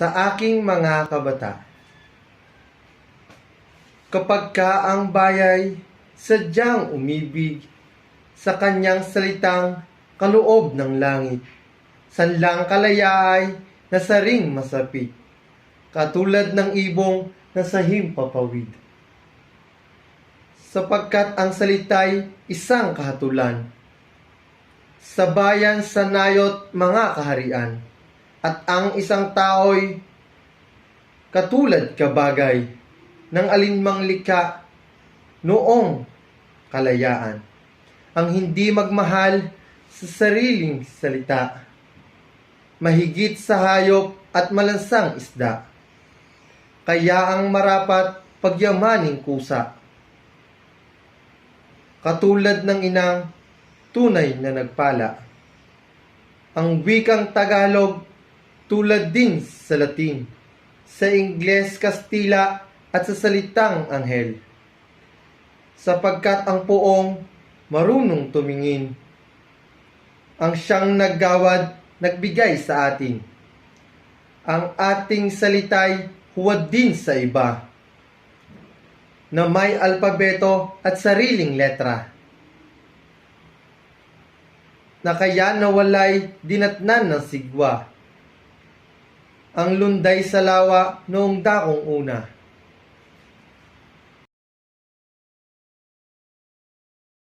Sa aking mga kabata, kapag ka ang bayay sadyang umibig sa kanyang salitang kaloob ng langit, sanlang kalayaay na saring masapit, katulad ng ibong na sa himpapawid. Sapagkat ang salita'y isang kahatulan, sa bayan sa nayot mga kaharian, at ang isang tao'y katulad kabagay ng alinmang likha noong kalayaan, ang hindi magmahal sa sariling salita, mahigit sa hayop at malansang isda, kaya ang marapat pagyamaning kusa, katulad ng inang tunay na nagpala. Ang wikang Tagalog tulad din sa Latin, sa Ingles, Kastila at sa salitang anghel, sapagkat ang poong marunong tumingin, ang siyang naggawad nagbigay sa atin. Ang ating salita'y huwad din sa iba, na may alpabeto at sariling letra, na kaya nawalay dinatnan ng sigwa ang lunday sa lawa noong dakong una.